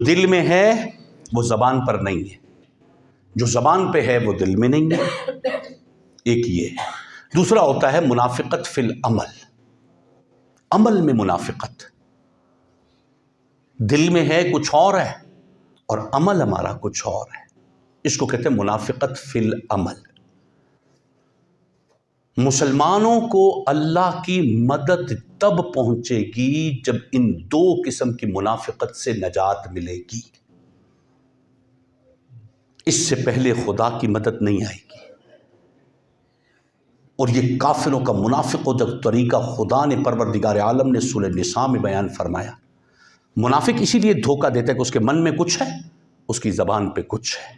دل میں ہے وہ زبان پر نہیں ہے، جو زبان پہ ہے وہ دل میں نہیں ہے، ایک یہ ہے۔ دوسرا ہوتا ہے منافقت فی العمل، عمل میں منافقت، دل میں ہے کچھ اور ہے اور عمل ہمارا کچھ اور ہے، اس کو کہتے ہیں منافقت فی العمل۔ مسلمانوں کو اللہ کی مدد تب پہنچے گی جب ان دو قسم کی منافقت سے نجات ملے گی، اس سے پہلے خدا کی مدد نہیں آئے گی۔ اور یہ کافروں کا منافقوں کا طریقہ خدا نے پروردگار عالم نے سورہ نساء میں بیان فرمایا۔ منافق اسی لیے دھوکہ دیتا ہے کہ اس کے من میں کچھ ہے، اس کی زبان پہ کچھ ہے۔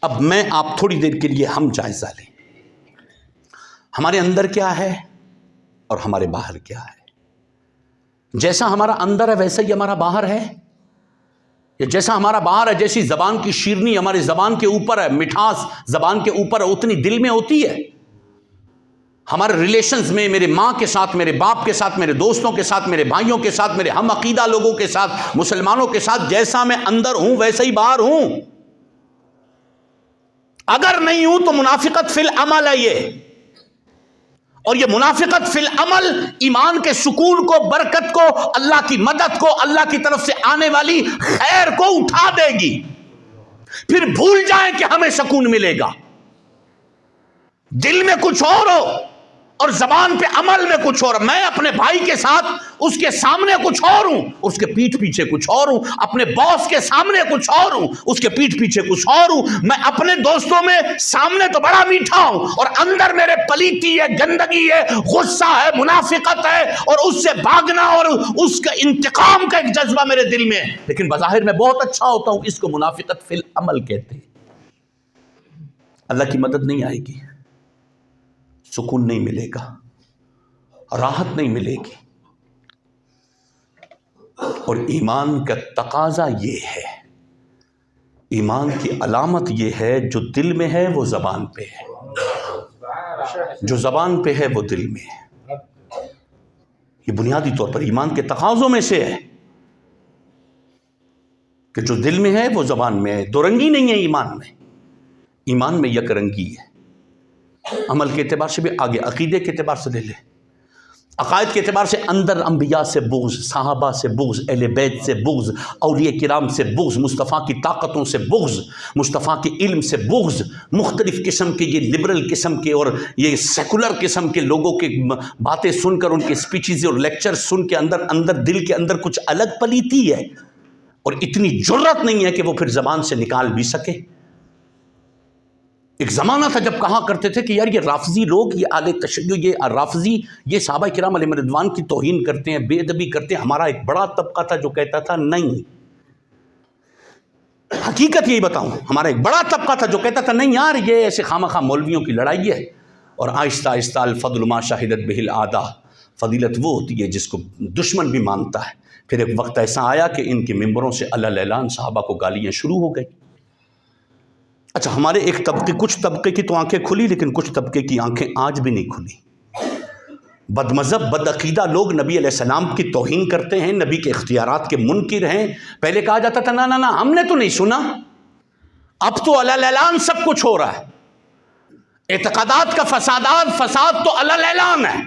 اب میں آپ تھوڑی دیر کے لیے ہم جائزہ لیں، ہمارے اندر کیا ہے اور ہمارے باہر کیا ہے۔ جیسا ہمارا اندر ہے ویسا ہی ہمارا باہر ہے، یا جیسا ہمارا باہر ہے، جیسی زبان کی شیرنی ہماری زبان کے اوپر ہے، مٹھاس زبان کے اوپر ہے، اتنی دل میں ہوتی ہے۔ ہمارے ریلیشنز میں میرے ماں کے ساتھ، میرے باپ کے ساتھ، میرے دوستوں کے ساتھ، میرے بھائیوں کے ساتھ، میرے ہم عقیدہ لوگوں کے ساتھ، مسلمانوں کے ساتھ، جیسا میں اندر ہوں ویسا ہی باہر ہوں۔ اگر نہیں ہوں تو منافقت فی العمل ہے یہ، اور یہ منافقت فی العمل ایمان کے سکون کو، برکت کو، اللہ کی مدد کو، اللہ کی طرف سے آنے والی خیر کو اٹھا دے گی۔ پھر بھول جائیں کہ ہمیں سکون ملے گا۔ دل میں کچھ اور ہو اور زبان پہ عمل میں کچھ اور۔ میں اپنے بھائی کے ساتھ اس کے سامنے کچھ اور ہوں، اس کے پیٹھ پیچھے کچھ اور ہوں۔ اپنے باس کے سامنے کچھ اور ہوں، اس کے پیٹھ پیچھے کچھ اور ہوں۔ میں اپنے دوستوں میں سامنے تو بڑا میٹھا ہوں اور اندر میرے پلیتی ہے، گندگی ہے، غصہ ہے، منافقت ہے، اور اس سے بھاگنا اور اس کا انتقام کا ایک جذبہ میرے دل میں ہے، لیکن بظاہر میں بہت اچھا ہوتا ہوں۔ اس کو منافقت فی العمل کہتے ہیں۔ اللہ کی مدد نہیں آئے گی، سکون نہیں ملے گا، راحت نہیں ملے گی۔ اور ایمان کا تقاضا یہ ہے، ایمان کی علامت یہ ہے، جو دل میں ہے وہ زبان پہ ہے، جو زبان پہ ہے وہ دل میں ہے۔ یہ بنیادی طور پر ایمان کے تقاضوں میں سے ہے کہ جو دل میں ہے وہ زبان میں ہے۔ دو رنگی نہیں ہے ایمان میں، ایمان میں یک رنگی ہے۔ عمل کے اعتبار سے بھی آگے، عقیدے کے اعتبار سے لے لے، عقائد کے اعتبار سے اندر انبیاء سے بغض، صحابہ سے بغض، اہل بیت سے بغض، اولیاء کرام سے بغض، مصطفیٰ کی طاقتوں سے بغض، مصطفیٰ کے علم سے بغض، مختلف قسم کے یہ لبرل قسم کے اور یہ سیکولر قسم کے لوگوں کے باتیں سن کر، ان کے اسپیچز اور لیکچر سن کے اندر دل کے اندر کچھ الگ پلیتی ہے، اور اتنی جرت نہیں ہے کہ وہ پھر زبان سے نکال بھی سکے۔ ایک زمانہ تھا جب کہا کرتے تھے کہ یار یہ رافضی لوگ، یہ اہل تشیع، یہ رافضی، یہ صحابہ کرام علیہم رضوان کی توہین کرتے ہیں، بے ادبی کرتے ہیں۔ ہمارا ایک بڑا طبقہ تھا جو کہتا تھا نہیں، حقیقت یہی بتاؤں، ہمارا ایک بڑا طبقہ تھا جو کہتا تھا نہیں یار یہ ایسے خامخواہ مولویوں کی لڑائی ہے۔ اور آہستہ آہستہ الفضل ما شہدت بہ الاعداء، فضیلت وہ ہوتی ہے جس کو دشمن بھی مانتا ہے۔ پھر ایک وقت ایسا آیا کہ ان کے ممبروں سے علل اعلان صحابہ کو گالیاں شروع ہو گئی۔ اچھا، ہمارے ایک طبقے، کچھ طبقے کی تو آنکھیں کھلی، لیکن کچھ طبقے کی آنکھیں آج بھی نہیں کھلی۔ بد مذہب، بد عقیدہ لوگ نبی علیہ السلام کی توہین کرتے ہیں، نبی کے اختیارات کے منکر ہیں۔ پہلے کہا جاتا تھا نا ہم نے تو نہیں سنا، اب تو علل اعلان سب کچھ ہو رہا ہے۔ اعتقادات کا فساد تو علل اعلان ہے،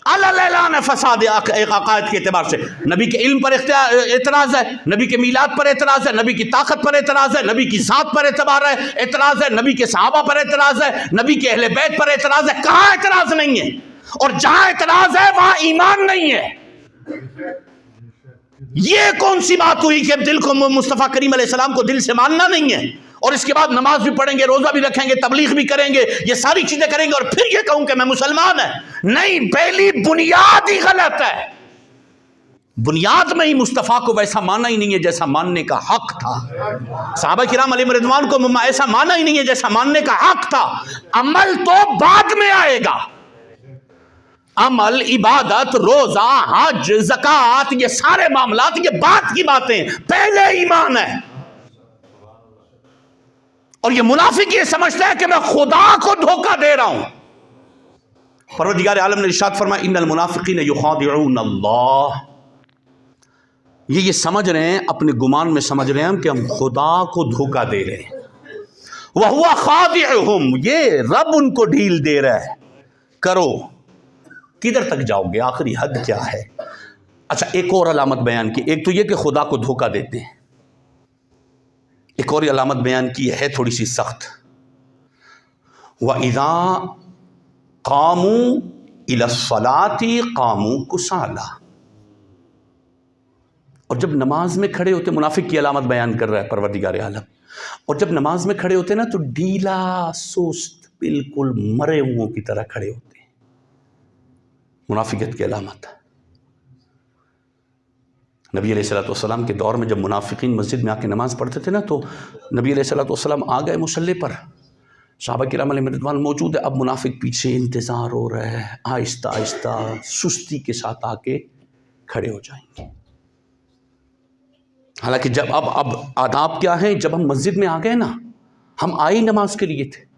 علل اعلان ہے فساد عقائد کے اعتبار سے۔ نبی کے علم پر اعتراض ہے، نبی کے میلاد پر اعتراض ہے، نبی کی طاقت پر اعتراض ہے، نبی کی ذات پر اعتراض ہے، نبی کے صحابہ پر اعتراض ہے، نبی کے اہل بیت پر اعتراض ہے۔ کہاں اعتراض نہیں ہے؟ اور جہاں اعتراض ہے وہاں ایمان نہیں ہے۔ یہ کون سی بات ہوئی کہ دل کو مصطفیٰ کریم علیہ السلام کو دل سے ماننا نہیں ہے، اور اس کے بعد نماز بھی پڑھیں گے، روزہ بھی رکھیں گے، تبلیغ بھی کریں گے، یہ ساری چیزیں کریں گے، اور پھر یہ کہوں کہ میں مسلمان ہے؟ نہیں، پہلی بنیاد ہی غلط ہے۔ بنیاد میں ہی مصطفیٰ کو ویسا مانا ہی نہیں ہے جیسا ماننے کا حق تھا۔ صحابہ کرام علیہم رضوان کو ایسا مانا ہی نہیں ہے جیسا ماننے کا حق تھا۔ عمل تو بعد میں آئے گا، عمل، عبادت، روزہ، حج، زکوٰۃ، یہ سارے معاملات یہ بعد کی باتیں، پہلے ایمان ہے۔ اور یہ منافق یہ سمجھتا ہے کہ میں خدا کو دھوکہ دے رہا ہوں۔ پروردگار عالم نے ارشاد فرمایا ان المنافقین یخادعون اللہ، یہ سمجھ رہے ہیں، اپنے گمان میں سمجھ رہے ہیں کہ ہم خدا کو دھوکہ دے رہے ہیں. وَهُوَ خَادِعُهُمْ، یہ رب ان کو ڈھیل دے رہا ہے. کرو، کدھر تک جاؤ گے؟ آخری حد کیا ہے؟ اچھا ایک اور علامت بیان کی، ایک تو یہ کہ خدا کو دھوکہ دیتے ہیں، ایک اور علامت بیان کی ہے تھوڑی سی سخت. وَإِذَا قَامُوا إِلَى الصَّلَاةِ قَامُوا كُسَالَىٰ، اور جب نماز میں کھڑے ہوتے، منافق کی علامت بیان کر رہا ہے پروردگار عالم، اور جب نماز میں کھڑے ہوتے نا تو ڈھیلا سست، بالکل مرے ہوں کی طرح کھڑے ہوتے ہیں. منافقت کی علامت. نبی علیہ السلام کے دور میں جب منافقین مسجد میں آ کے نماز پڑھتے تھے نا تو نبی علیہ السلام آ گئے مصلی پر، صحابہ کرام علیہ رضوان موجود ہے، اب منافق پیچھے انتظار ہو رہا ہے، آہستہ آہستہ سستی کے ساتھ آ کے کھڑے ہو جائیں گے. حالانکہ جب اب آداب کیا ہیں، جب ہم مسجد میں آ گئے نا، ہم آئے نماز کے لیے تھے،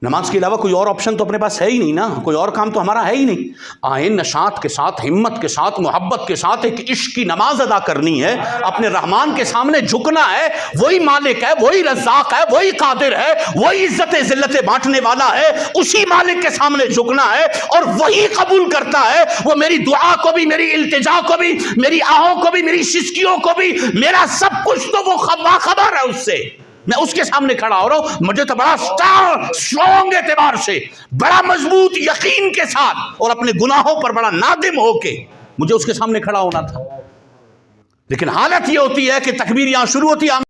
نماز کے علاوہ کوئی اور آپشن تو اپنے پاس ہے ہی نہیں نا، کوئی اور کام تو ہمارا ہے ہی نہیں. آئے نشاط کے ساتھ، ہمت کے ساتھ، محبت کے ساتھ ایک عشق کی نماز ادا کرنی ہے، اپنے رحمان کے سامنے جھکنا ہے. وہی مالک ہے، وہی رزاق ہے، وہی قادر ہے، وہی عزت ذلت بانٹنے والا ہے، اسی مالک کے سامنے جھکنا ہے اور وہی قبول کرتا ہے. وہ میری دعا کو بھی، میری التجا کو بھی، میری آہوں کو بھی، میری سسکیوں کو بھی، میرا سب کچھ تو وہ خبر ہے اس سے. میں اس کے سامنے کھڑا ہو رہا ہوں، مجھے تو بڑا اسٹرانگ اعتبار سے، بڑا مضبوط یقین کے ساتھ اور اپنے گناہوں پر بڑا نادم ہو کے مجھے اس کے سامنے کھڑا ہونا تھا. لیکن حالت یہ ہوتی ہے کہ تکبیر یہاں شروع ہوتی ہے.